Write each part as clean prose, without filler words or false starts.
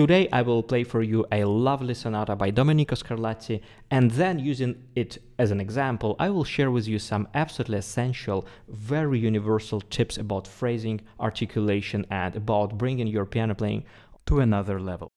Today I will play for you a lovely sonata by Domenico Scarlatti, and then using it as an example, I will share with you some absolutely essential, very universal tips about phrasing, articulation, and about bringing your piano playing to another level.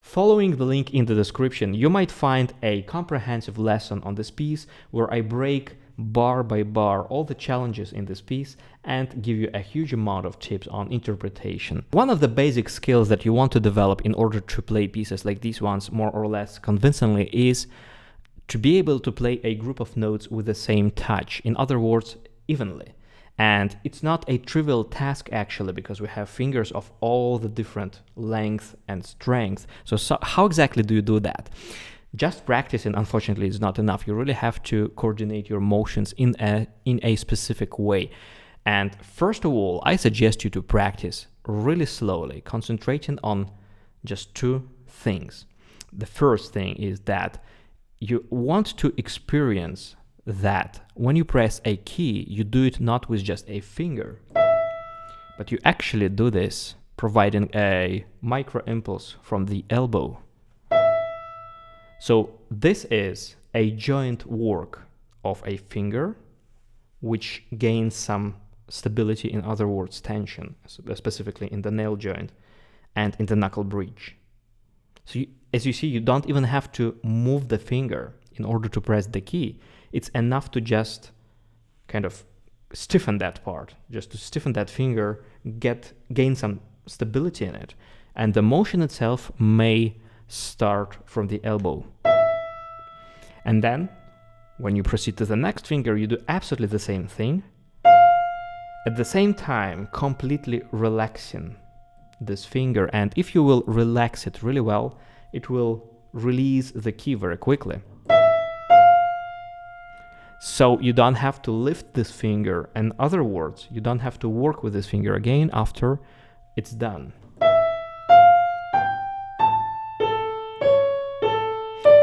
Following the link in the description, you might find a comprehensive lesson on this piece where I break bar by bar all the challenges in this piece and give you a huge amount of tips on interpretation. One of the basic skills that you want to develop in order to play pieces like these ones more or less convincingly is to be able to play a group of notes with the same touch, in other words, evenly. And it's not a trivial task actually, because we have fingers of all the different length and strength. So how exactly do you do that? Just practicing, unfortunately, is not enough. You really have to coordinate your motions in a specific way. And first of all, I suggest you to practice really slowly, concentrating on just two things. The first thing is that you want to experience that when you press a key, you do it not with just a finger, but you actually do this providing a micro impulse from the elbow. So this is a joint work of a finger which gains some stability, in other words tension, specifically in the nail joint and in the knuckle bridge. So as you see, you don't even have to move the finger in order to press the key. It's enough to just kind of stiffen that part, just to stiffen that finger, gain some stability in it. And the motion itself may start from the elbow. And then, when you proceed to the next finger, you do absolutely the same thing. At the same time, completely relaxing this finger. And if you will relax it really well, it will release the key very quickly. So you don't have to lift this finger. In other words, you don't have to work with this finger again after it's done.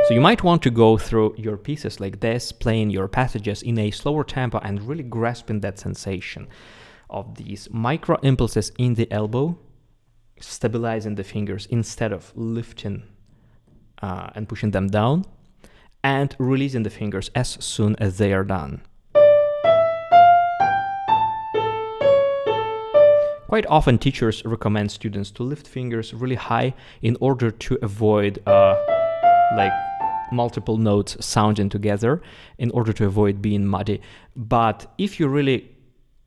So you might want to go through your pieces like this, playing your passages in a slower tempo and really grasping that sensation of these micro impulses in the elbow, stabilizing the fingers instead of lifting and pushing them down, and releasing the fingers as soon as they are done. Quite often teachers recommend students to lift fingers really high in order to avoid like multiple notes sounding together in order to avoid being muddy. But if you really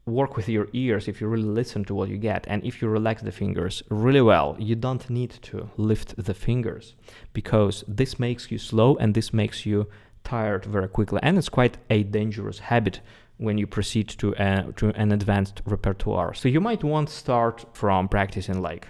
work with your ears, if you really listen to what you get, and if you relax the fingers really well, you don't need to lift the fingers, because this makes you slow and this makes you tired very quickly, and it's quite a dangerous habit when you proceed to an advanced repertoire. So you might want to start from practicing like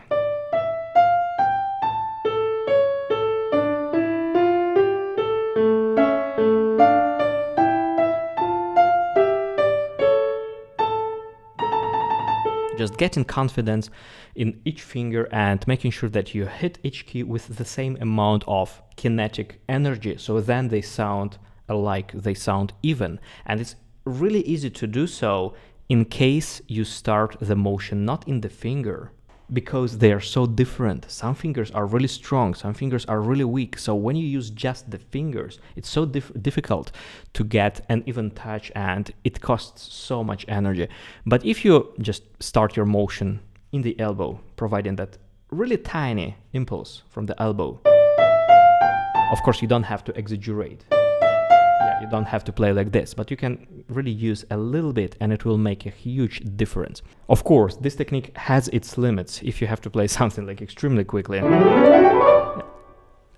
just getting confidence in each finger and making sure that you hit each key with the same amount of kinetic energy, so then they sound alike, they sound even. And it's really easy to do so in case you start the motion not in the finger, because they are so different. Some fingers are really strong, some fingers are really weak. So when you use just the fingers, it's so difficult to get an even touch, and it costs so much energy. But if you just start your motion in the elbow, providing that really tiny impulse from the elbow, of course you don't have to exaggerate. You don't have to play like this, but you can really use a little bit and it will make a huge difference. Of course, this technique has its limits. If you have to play something like extremely quickly,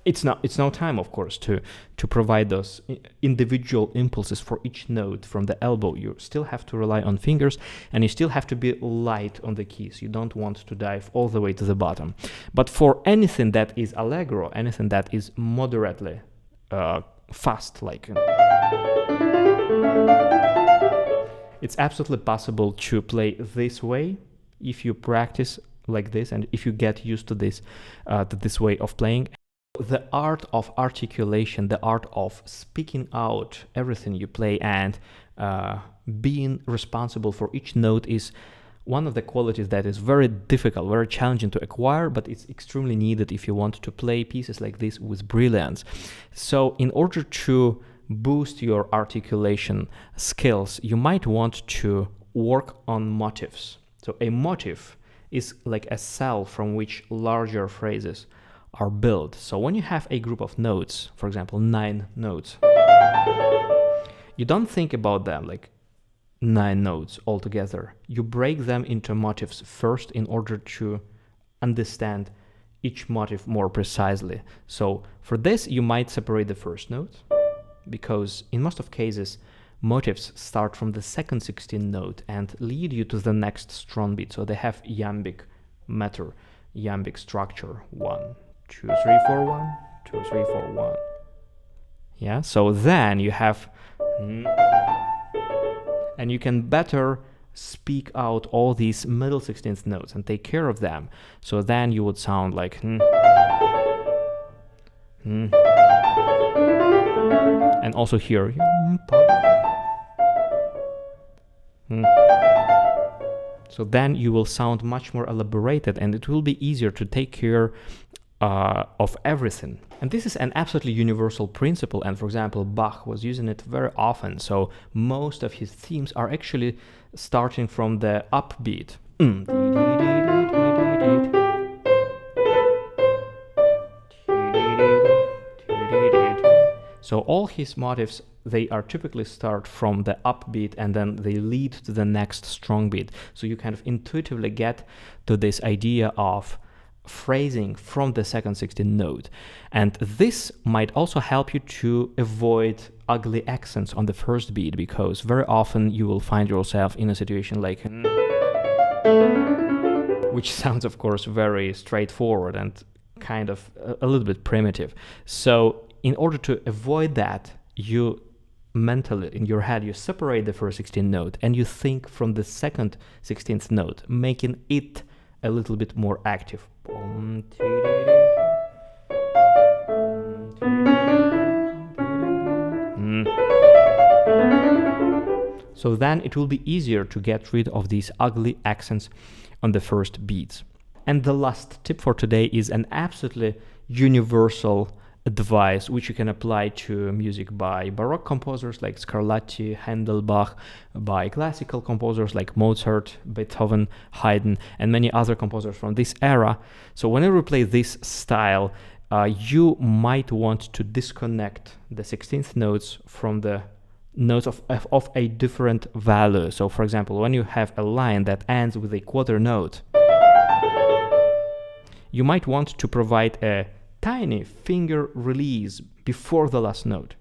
it's no time, of course, to provide those individual impulses for each note from the elbow. You still have to rely on fingers, and you still have to be light on the keys. You don't want to dive all the way to the bottom. But for anything that is allegro, anything that is moderately fast, like it's absolutely possible to play this way if you practice like this and if you get used to this way of playing. The art of articulation, the art of speaking out everything you play and being responsible for each note is one of the qualities that is very difficult, very challenging to acquire, but it's extremely needed if you want to play pieces like this with brilliance. So in order to boost your articulation skills, you might want to work on motifs. So a motif is like a cell from which larger phrases are built. So when you have a group of notes, for example, 9 notes, you don't think about them like 9 notes altogether. You break them into motifs first in order to understand each motif more precisely. So for this, you might separate the first note, because in most of cases, motifs start from the second 16th note and lead you to the next strong beat. So they have iambic meter, iambic structure. 1, 2, 3, 4, 1, 2, 3, 4, 1. Yeah, so then you have, and you can better speak out all these middle 16th notes and take care of them. So then you would sound like and also here. So then you will sound much more elaborated and it will be easier to take care of everything. And this is an absolutely universal principle, and for example, Bach was using it very often. So most of his themes are actually starting from the upbeat. So all his motifs, they are typically start from the upbeat and then they lead to the next strong beat. So you kind of intuitively get to this idea of phrasing from the second 16th note. And this might also help you to avoid ugly accents on the first beat, because very often you will find yourself in a situation like, which sounds of course very straightforward and kind of a little bit primitive. So in order to avoid that, you mentally, in your head, you separate the first 16th note and you think from the second 16th note, making it a little bit more active. So then it will be easier to get rid of these ugly accents on the first beats. And the last tip for today is an absolutely universal advice which you can apply to music by Baroque composers like Scarlatti, Handel, Bach, by classical composers like Mozart, Beethoven, Haydn, and many other composers from this era. So whenever we play this style, you might want to disconnect the 16th notes from the notes of a different value. So for example, when you have a line that ends with a quarter note, you might want to provide a tiny finger release before the last note.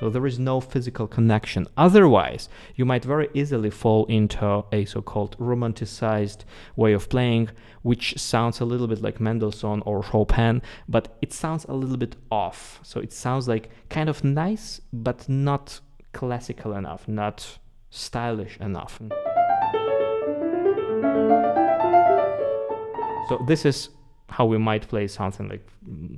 So there is no physical connection. Otherwise, you might very easily fall into a so-called romanticized way of playing, which sounds a little bit like Mendelssohn or Chopin, but it sounds a little bit off. So it sounds like kind of nice, but not classical enough, not stylish enough. So this is how we might play something like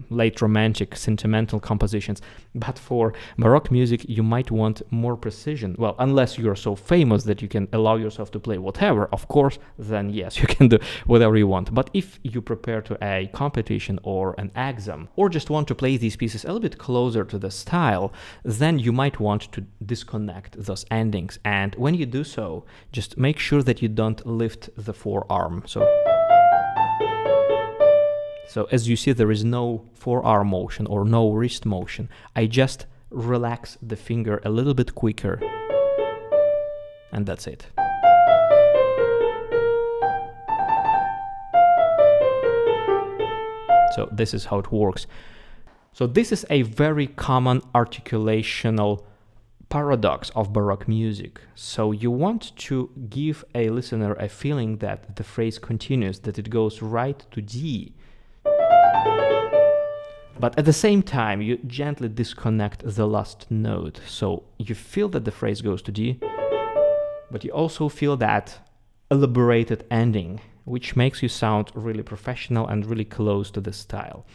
late romantic, sentimental compositions. But for Baroque music, you might want more precision. Well, unless you're so famous that you can allow yourself to play whatever, of course, then yes, you can do whatever you want. But if you prepare to a competition or an exam, or just want to play these pieces a little bit closer to the style, then you might want to disconnect those endings. And when you do so, just make sure that you don't lift the forearm. So as you see, there is no forearm motion or no wrist motion. I just relax the finger a little bit quicker, and that's it. So this is how it works. So this is a very common articulational paradox of Baroque music. So you want to give a listener a feeling that the phrase continues, that it goes right to D. But at the same time, you gently disconnect the last note. So you feel that the phrase goes to D, but you also feel that elaborated ending, which makes you sound really professional and really close to the style.